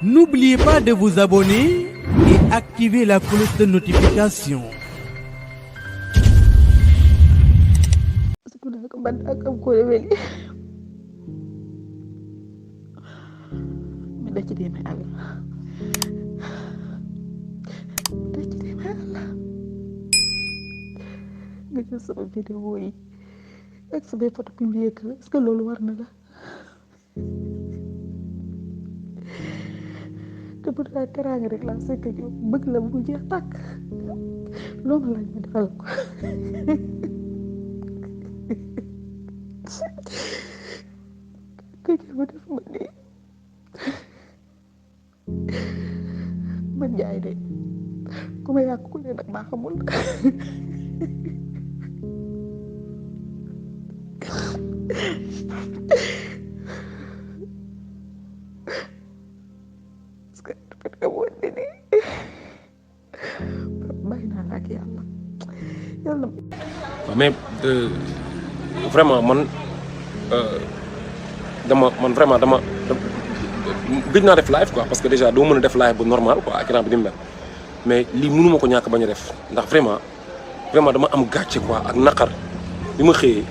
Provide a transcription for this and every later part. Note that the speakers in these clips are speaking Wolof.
N'oubliez pas de vous abonner et activer la cloche de notification. nga jël sama vidéo yi ak sama photo publié ko est-ce que loolu war na la te bu dee teraanga rek laa sekk yow bëgg la bu jeex tàkk loolu lañ ma defal ko nga jël ma def ma nii man jaay de ku ma yàq ku ne nag maa xamul mais vraiment man dama gëj naa def live quoi parce que déjà doo mën a def live bu normal quoi ak bi ni mel mais lii mënuma ko ñàkk bañ a def ndax vraiment dama am gàcce quoi ak naqar bi ma xëyee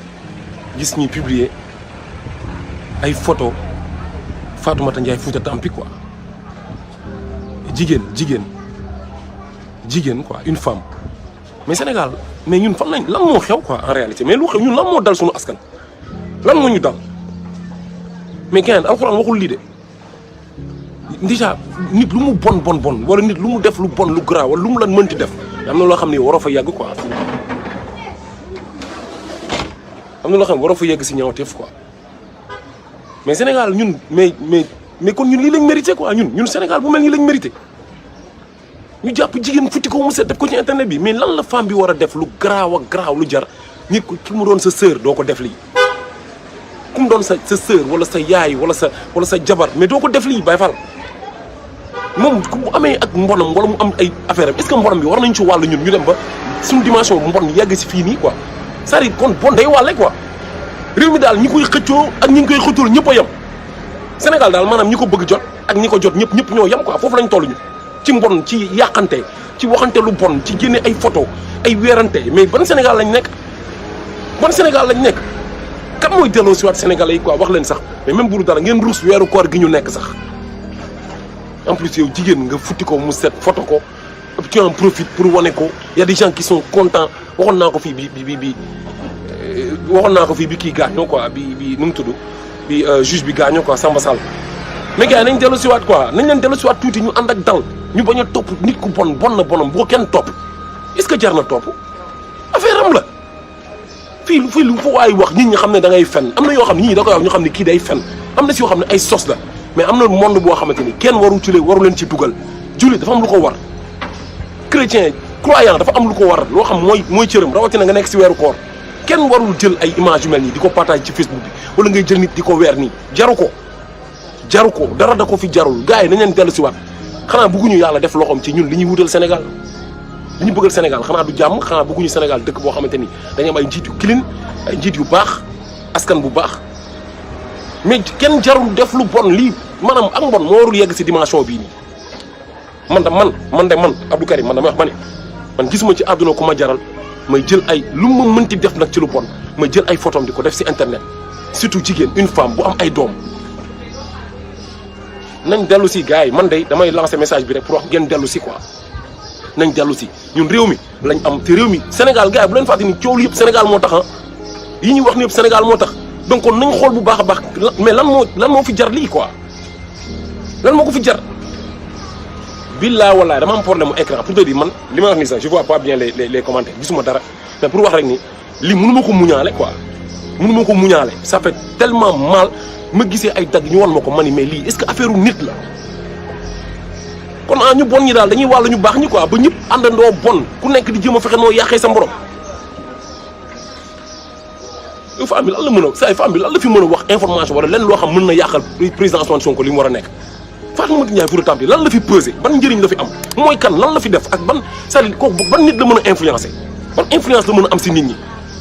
gis ñuy publier ay photo Fatoumata Ndiaye Fouta Tampi quoi jigéen quoi une femme mais Sénégal mais ñun fan lañ lan moo xew quoi en réalité mais lu xew ñun lan moo dal suñu askan lan moo ñu dal mais keneen alxuraan waxul lii de déjà nit lu mu bon wala nit lu mu def lu bon lu grave wala lu mu lan mënti def am na loo xam ne waroo fa yàgg quoi am na loo xam ne waroo fa yàgg si ñaawteef quoi mais Sénégal ñun mais kon ñun lii lañ mérité quoi ñun Sénégal bu mel nii lañ mérité ñu jàpp jigéen futti ko mu set def ko ci internet bi mais lan la femme bi war a def lu garaaw ak garaaw lu jar nit ku ki mu doon sa sœur doo ko def lii ku mu doon sa sœur wala sa yaay wala sa jabar mais doo ko def lii Baye Fall moom bu amee ak mbonam wala mu am ay affaire am est-ce que mbonam bi war nañ ci wàll ñun ñu dem ba suñu dimension bu mbon yegg si fii nii quoi c'est-à-dire kon bon day wàlle quoi réew mi daal ñi koy xëccoo ak ñi ngi koy xëccool ñëpp a yem Sénégal daal maanaam ñi ko bëgg jot ak ñi ko jot ñëpp ñoo yem quoi foofu lañ toll ñu ci mbon ci yàqante ci waxante lu bon ci génne ay photo ay weerante mais ban Sénégal lañ nekk kan mooy delloo si waat Sénégalais yi quoi wax leen sax mais même bu dara ngeen ruus weeru koor gi ñu nekk sax en plus yow jigéen nga futti ko mu set photo ko tu en profites pour wane ko y a des gens qui sont contents waxoon naa ko fii bi kii gaañoo quoi bi nu mu tudd bi juge bi gaañoo quoi Samba Sall mais gars yi nañ dellu si waat quoi nañ leen dellu si waat tuuti ñu ànd ak dal ñu bañ a topp nit ku bon na bonam bu ko kenn topp est-ce que jar na topp affaire am la fii lu fa waay wax nit ñi xam ne da ngay fen am na yoo xam ne nit ñi da koy wax ñu xam ne kii day fen am na si yoo xam ne ay sos la mais am na monde boo xamante ni kenn waru leen ci dugal jullit dafa am lu ko war chrétien croyant dafa am lu ko war loo xam mooy cëram rawatina nga nekk si weeru koor kenn warul jël ay image yu mel nii di ko partage ci Facebook bi wala ngay jël nit di ko weer nii jaru ko dara da ko fi jarul gars yi nañ leen dellu si waat xanaa bëgguñu yàlla def loxoom ci ñun li ñuy wutal Sénégal li ñu bëggal Sénégal xanaa du jàmm xanaa bëgguñu Sénégal dëkk boo xamante ni dañu am ay njiit yu clean ay njiit yu baax askan bu baax mais kenn jarul def lu bon lii maanaam ak mbon moo warul yegg si dimension bii nii man Abdou Karim man damay wax ma ne man gisuma ci àdduna ku ma jaral may jël ay lu ma mënti def nag ci lu bon may jël ay photom di ko def si internet surtout jigéen une femme bu am ay doom nañ dellu si gars yi man de damay lancer message bi rek pour wax ngeen dellu si quoi nañ dellu si ñun réew mi lañ am te réew mi Sénégal gars yi bu leen fàtte ni coow li yëpp Sénégal moo tax yi ñuy wax ni yëpp Sénégal moo tax donc kon nañ xool bu baax a baax mais lan moo fi jar lii quoi lan moo ko fi jar billaay wallaay dama am problème mu écran pour te dire man li ma wax nii sax je vois pas bien les commentaires gisuma dara mais pour wax rek ni li mënu ma ko muñaale quoi mënu ma ko muñaale ça fait tellement mal ma gisee ay dagg ñu wan ma ko ma ni mais lii est-ce que affaire u nit la kon ñu bon ñi daal dañuy wàll ñu baax ñi quoi ba ñëpp àndandoo bon ku nekk di jéem a fexe noo yàqee sa morom femme bi lan la mën a say femme bi lan la fi mën a wax information wala lenn loo xam mën na yàqal président Ousmane Sonko li mu war a nekk Fatoumata Ndiaye Fouta Tampi lan la fi pesé ban njëriñ la fi am mooy kan lan la fi def ak ban c'est-à-dire kooku ban nit la mën a influencer ban influence la mën a am si nit ñi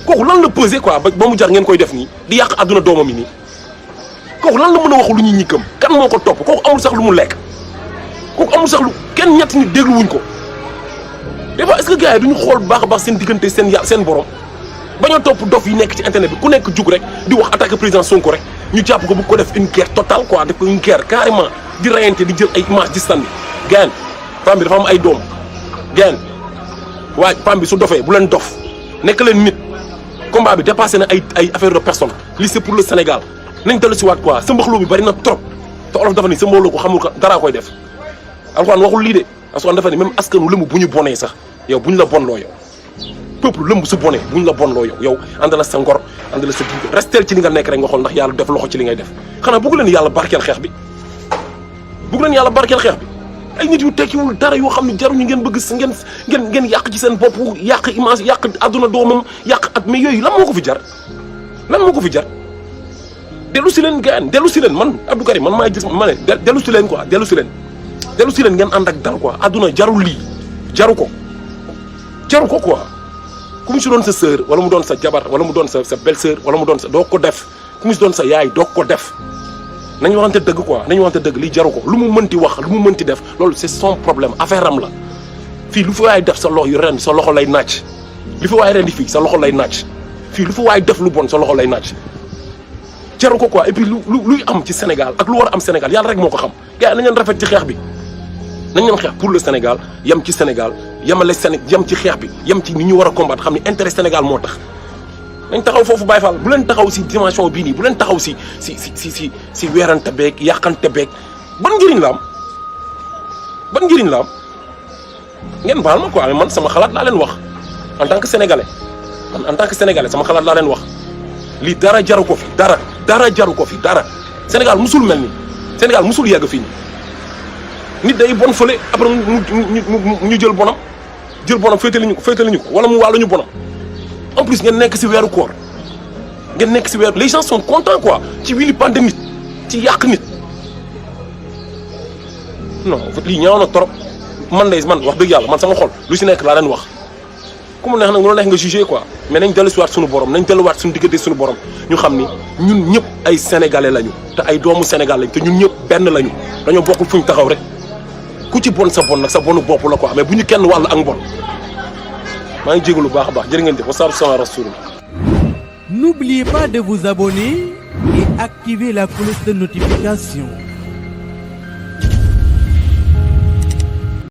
kooku lan la pesé quoi ba mu jar ngeen koy def nii di yàq àdduna doomam yi nii kooku lan la mën a wax lu ñuy ñikkam kan moo ko topp kooku amul sax lu mu lekk kooku amul sax lu kenn ñett nit déglu wuñ ko des fois est-ce que gars yi duñu xool bu baax a baax seen diggante seen borom bañoo topp dof yi nekk ci internet bi ku nekk jug rek di wax attaquer président Sonko rek ñu jàpp ko bu ko def une guerre totale quoi def ko une guerre carrément di rayante di jël ay image di sànni gain femme bi dafa am ay doom gain waaye femme bi su dofee bu leen dof nekk leen nit combat bi dépassé na ay affaire de personne lii c'est pour le Sénégal nañ dellu si waat quoi sa mbaxloo bi bari na trop te olof dafa ni sa mbooloo ko xamul ko daraa koy def alxuraan waxul lii de alxuraan dafa ni même askanu lëmb bu ñu bonee sax yow bu ñu la bonloo yow peuple lëmb su bonee bu ñu la bonloo yow àndala sa ngor àndala sa diine restel ci li nga nekk rek nga xool ndax yàlla def loxo ci li ngay def xanaa bëgg leen yàlla barkeel xeex bi bëgg leen yàlla barkeel xeex bi ay nit yu tekkiwul dara yoo xam ne jaruñu ngeen bëgg ngeen yàq ci seen bopp yàq image yàq àdduna doomam yàq at mais yooyu lan moo ko fi jar lan moo ko fi jar dellu si leen gaan dellu si leen man Abdou Karim man maay gis ma ne dellu si leen quoi dellu si leen ngeen ànd ak dal quoi àdduna jarul lii jaru ko quoi ku mu si doon sa sœur wala mu doon sa jabar wala mu doon sa belle-sœur wala mu doon sa doo ko def ku mu si doon sa yaay doo ko def nañu waxante dëgg quoi nañu waxante dëgg lii jaru ko lu mu mënti wax lu mu mënti def loolu c'est son problème affaire am la fii lu fi waay def sa loxo yu ren sa loxo lay naaj li fi waay ren di fii sa loxo lay naaj fii lu fi waay def lu bon sa loxo lay naaj jaru ko quoi et puis luy am ci Sénégal ak lu war a am Sénégal yàlla rek moo ko xam gars yi nañ leen rafet ci xeex bi nañ leen xeex pour le Sénégal yem ci Sénégal yemale yem ci xeex bi yem ci ni ñu war a combattre xam ni intérêt Sénégal moo tax nañ taxaw foofu Baye Fall bu leen taxaw si dimension bii nii bu leen taxaw si weerante beeg yàqante beeg ban njëriñ la am ngeen baal ma quoi mais man sama xalaat laa leen wax en tant que sénégalais sama xalaat laa leen wax lii dara jaru ko fi dara jaru ko fi dara Sénégal musul mel ni Sénégal musul yegg fii nii nit day bon fële après ñu jël bonam féetali ñu ko wala mu wàllu ñu bonam en plus ngeen nekk si weeru koor les gens sont contents quoi ci wili pandémie ci yàq nit non lii ñaaw na trop man wax dëgg yàlla man sama xol lu si nekk laa leen wax ku mu neex nag lu neex nga jugé quoi mais nañ dellusiwaat suñu borom nañ delluwaat suñu diggante suñu borom ñu xam ni ñun ñëpp ay sénégalais lañu te ay doomu Sénégal lañ te ñun ñëpp benn lañu dañoo bokkul fuñ taxaw rek ku ci bon sa bon nag sa bonu bopp la quoi mais bu ñu kenn wàll ak mbon maa ngi jégalu baax a baax jërë ngeen jëf wasalaatu sama rasulullah. N'oubliez pas de vous abonner et activer la cloche de notification.